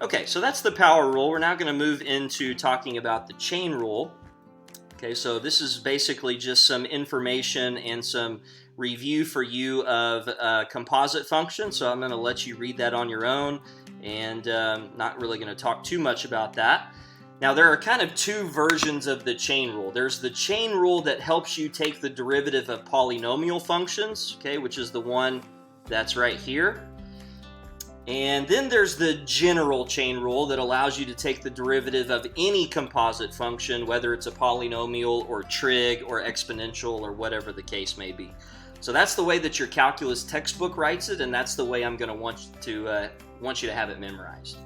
Okay, so that's the power rule. We're now going to move into talking about the chain rule. Okay, so this is basically just some information and some review for you of composite functions. So I'm going to let you read that on your own, and not really going to talk too much about that. Now, there are kind of two versions of the chain rule. There's the chain rule that helps you take the derivative of polynomial functions, okay, which is the one that's right here. And then there's the general chain rule that allows you to take the derivative of any composite function, whether it's a polynomial or trig or exponential or whatever the case may be. So that's the way that your calculus textbook writes it, and that's the way I'm going to want you to have it memorized.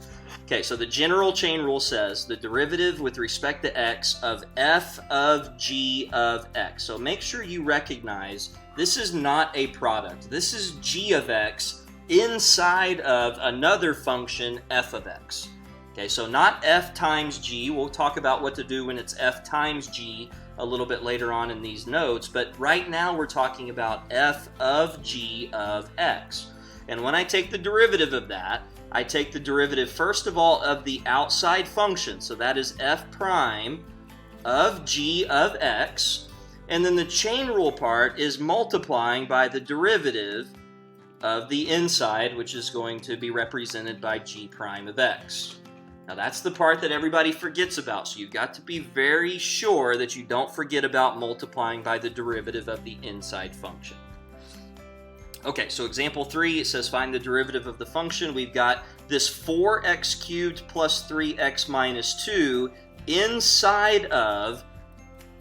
Okay, so the general chain rule says the derivative with respect to x of f of g of x. So make sure you recognize this is not a product. This is g of x inside of another function f of x. Okay, so not f times g. We'll talk about what to do when it's f times g a little bit later on in these notes, but right now we're talking about f of g of x. And when I take the derivative of that, I take the derivative first of all of the outside function, so that is f prime of g of x, and then the chain rule part is multiplying by the derivative of the inside, which is going to be represented by g prime of x. Now that's the part that everybody forgets about, so you've got to be very sure that you don't forget about multiplying by the derivative of the inside function. Okay, so example 3, it says find the derivative of the function. We've got this 4x cubed plus 3x minus 2 inside of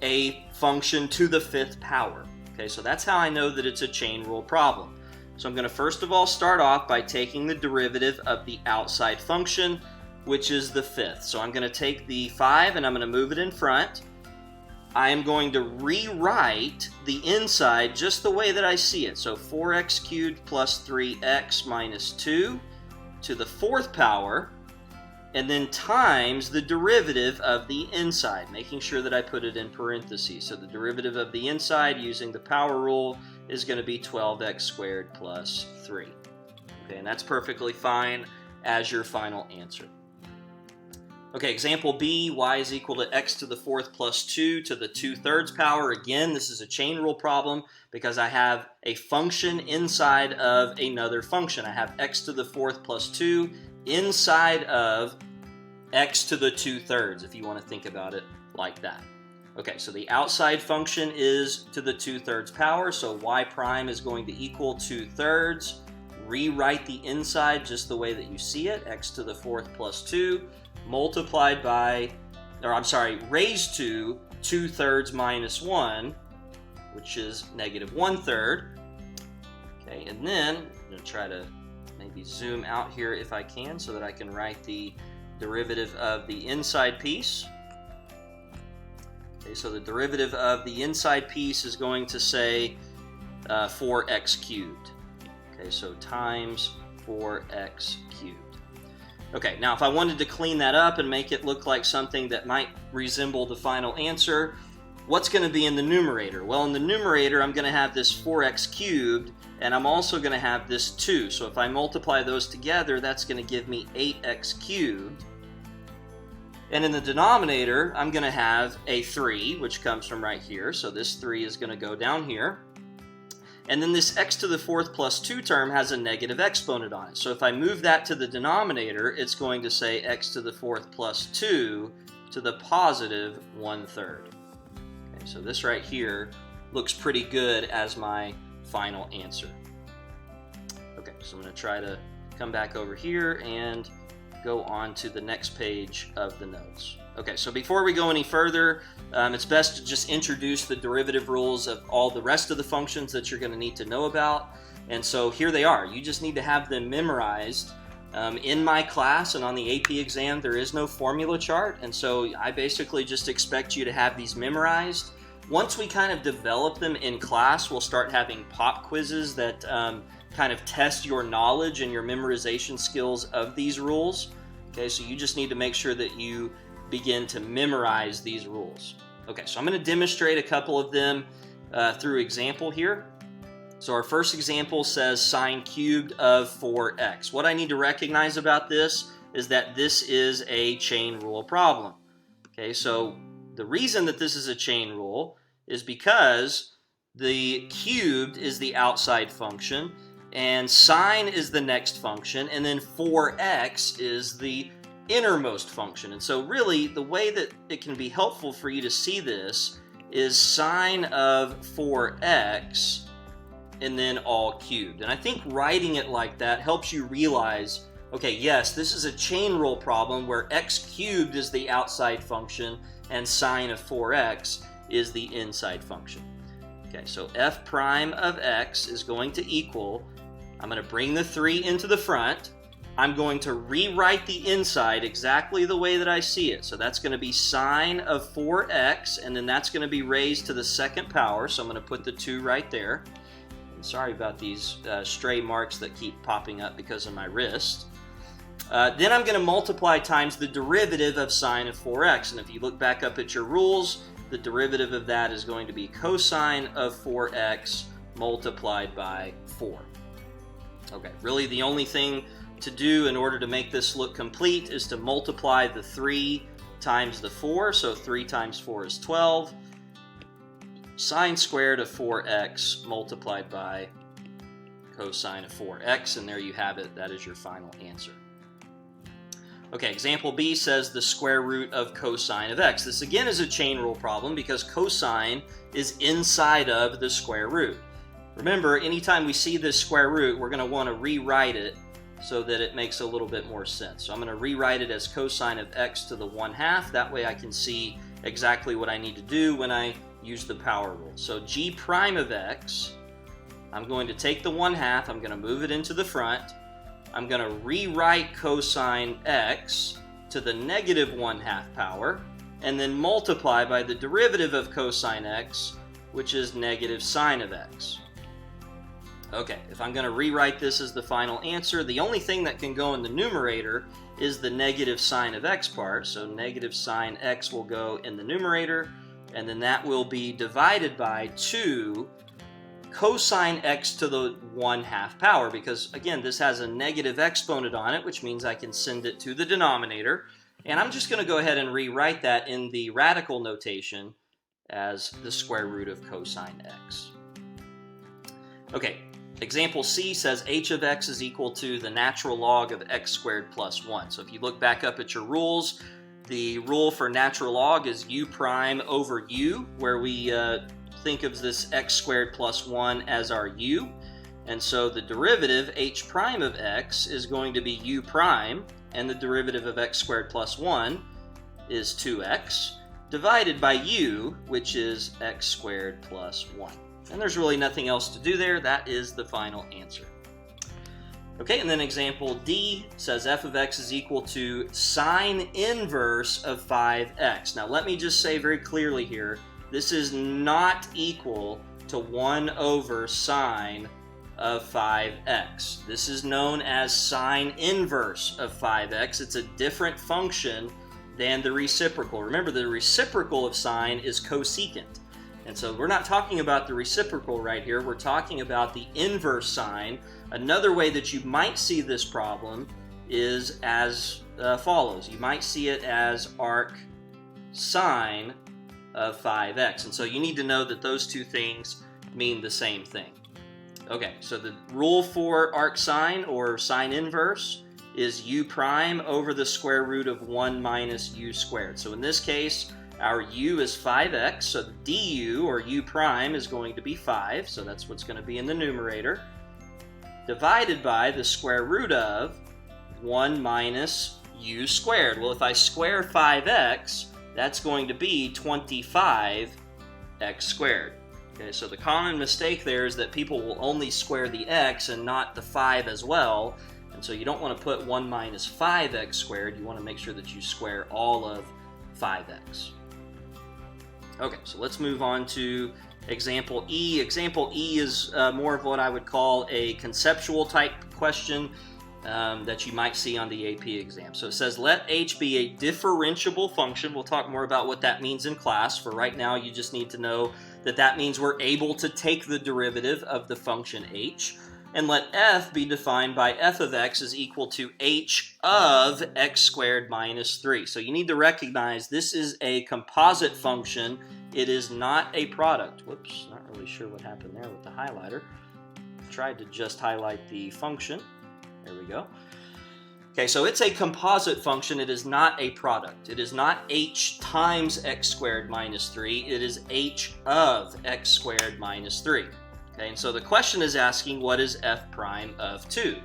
a function to the 5th power. Okay, so that's how I know that it's a chain rule problem. So I'm going to first of all start off by taking the derivative of the outside function, which is the 5th. So I'm going to take the 5 and I'm going to move it in front. I am going to rewrite the inside just the way that I see it. So 4x cubed plus 3x minus 2 to the 4th power, and then times the derivative of the inside, making sure that I put it in parentheses. So the derivative of the inside using the power rule is going to be 12x squared plus 3. Okay, and that's perfectly fine as your final answer. Okay, example B, y is equal to x to the 4th plus 2 to the 2/3 power. Again, this is a chain rule problem because I have a function inside of another function. I have x to the 4th plus 2 inside of x to the 2/3, if you want to think about it like that. Okay, so the outside function is to the 2/3 power, so y prime is going to equal 2/3. Rewrite the inside just the way that you see it, x to the 4th plus 2, multiplied by, raised to 2/3 minus 1, which is negative 1/3. Okay, and then I'm going to try to maybe zoom out here if I can so that I can write the derivative of the inside piece. Okay, so the derivative of the inside piece is going to say 4x cubed. Okay, so times 4x cubed. Okay, now if I wanted to clean that up and make it look like something that might resemble the final answer, what's going to be in the numerator? Well, in the numerator, I'm going to have this 4x cubed, and I'm also going to have this 2. So if I multiply those together, that's going to give me 8x cubed. And in the denominator, I'm going to have a 3, which comes from right here. So this 3 is going to go down here. And then this x to the 4th plus 2 term has a negative exponent on it. So if I move that to the denominator, it's going to say x to the 4th plus 2 to the positive 1/3. Okay, so this right here looks pretty good as my final answer. Okay, so I'm going to try to come back over here and go on to the next page of the notes. Okay, so before we go any further, it's best to just introduce the derivative rules of all the rest of the functions that you're going to need to know about. And so here they are. You just need to have them memorized. In my class and on the AP exam, there is no formula chart, and so I basically just expect you to have these memorized. Once we kind of develop them in class, we'll start having pop quizzes that kind of test your knowledge and your memorization skills of these rules. Okay, so you just need to make sure that you begin to memorize these rules. Okay, so I'm going to demonstrate a couple of them through example here. So our first example says sine cubed of 4x. What I need to recognize about this, is that this is a chain rule problem. Okay, so the reason that this is a chain rule is because the cubed is the outside function, and sine is the next function, and then 4x is the innermost function. And so really, the way that it can be helpful for you to see this is sine of 4x and then all cubed. And I think writing it like that helps you realize, okay, yes, this is a chain rule problem where x cubed is the outside function and sine of 4x is the inside function. Okay, so f prime of x is going to equal, I'm going to bring the 3 into the front. I'm going to rewrite the inside exactly the way that I see it. So that's going to be sine of 4x, and then that's going to be raised to the second power. So I'm going to put the 2 right there. And sorry about these stray marks that keep popping up because of my wrist. Then I'm going to multiply times the derivative of sine of 4x. And if you look back up at your rules, the derivative of that is going to be cosine of 4x multiplied by 4. Okay, really the only thing to do in order to make this look complete is to multiply the 3 times the 4. So 3 times 4 is 12. Sine squared of 4x multiplied by cosine of 4x. And there you have it. That is your final answer. Okay, example B says the square root of cosine of x. This again is a chain rule problem because cosine is inside of the square root. Remember, anytime we see this square root, we're going to want to rewrite it so that it makes a little bit more sense. So I'm going to rewrite it as cosine of x to the 1/2. That way I can see exactly what I need to do when I use the power rule. So g prime of x, I'm going to take the 1/2, I'm going to move it into the front. I'm going to rewrite cosine x to the negative 1/2 power, and then multiply by the derivative of cosine x, which is negative sine of x. Okay, if I'm going to rewrite this as the final answer, the only thing that can go in the numerator is the negative sine of x part. So negative sine x will go in the numerator, and then that will be divided by 2 cosine x to the 1/2 power, because again, this has a negative exponent on it, which means I can send it to the denominator. And I'm just going to go ahead and rewrite that in the radical notation as the square root of cosine x. Okay. Example C says h of x is equal to the natural log of x squared plus 1. So if you look back up at your rules, the rule for natural log is u prime over u, where we think of this x squared plus 1 as our u. And so the derivative, h prime of x, is going to be u prime, and the derivative of x squared plus 1 is 2x, divided by u, which is x squared plus 1. And there's really nothing else to do there. That is the final answer. Okay, and then example D says f of x is equal to sine inverse of 5x. Now let me just say very clearly here, this is not equal to 1 over sine of 5x. This is known as sine inverse of 5x. It's a different function than the reciprocal. Remember, the reciprocal of sine is cosecant. And so we're not talking about the reciprocal right here. We're talking about the inverse sine. Another way that you might see this problem is as follows. You might see it as arc sine of 5x. And so you need to know that those two things mean the same thing. Okay, so the rule for arc sine or sine inverse is u prime over the square root of 1 minus u squared. So in this case, our u is 5x, so the du, or u prime, is going to be 5, so that's what's going to be in the numerator, divided by the square root of 1 minus u squared. Well, if I square 5x, that's going to be 25x squared. Okay, so the common mistake there is that people will only square the x and not the 5 as well, and so you don't want to put 1 minus 5x squared. You want to make sure that you square all of 5x. Okay, so let's move on to example E. Example E is more of what I would call a conceptual type question that you might see on the AP exam. So it says, let h be a differentiable function. We'll talk more about what that means in class. For right now, you just need to know that that means we're able to take the derivative of the function h. and let f be defined by f of x is equal to h of x squared minus 3. So you need to recognize this is a composite function. It is not a product. Whoops, not really sure what happened there with the highlighter. Tried to just highlight the function. There we go. Okay, so it's a composite function. It is not a product. It is not h times x squared minus 3. It is h of x squared minus 3. Okay, and so the question is asking, what is f prime of 2?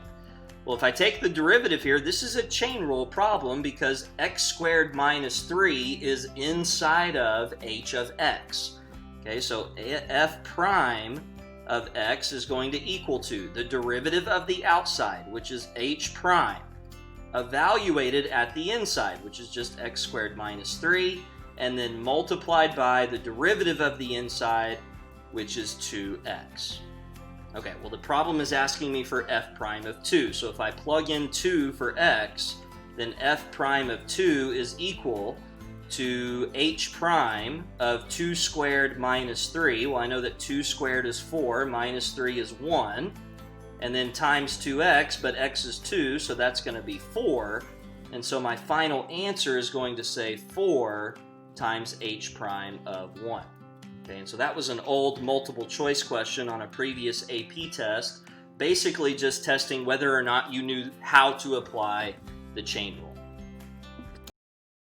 Well, if I take the derivative here, this is a chain rule problem because x squared minus 3 is inside of h of x. Okay, so f prime of x is going to equal to the derivative of the outside, which is h prime, evaluated at the inside, which is just x squared minus 3, and then multiplied by the derivative of the inside, which is 2x. Okay, well the problem is asking me for f prime of 2, so if I plug in 2 for x, then f prime of 2 is equal to h prime of 2 squared minus 3. Well, I know that 2 squared is 4, minus 3 is 1, and then times 2x, but x is 2, so that's going to be 4, and so my final answer is going to say 4 times h prime of 1. Okay, and so that was an old multiple choice question on a previous AP test, basically just testing whether or not you knew how to apply the chain rule.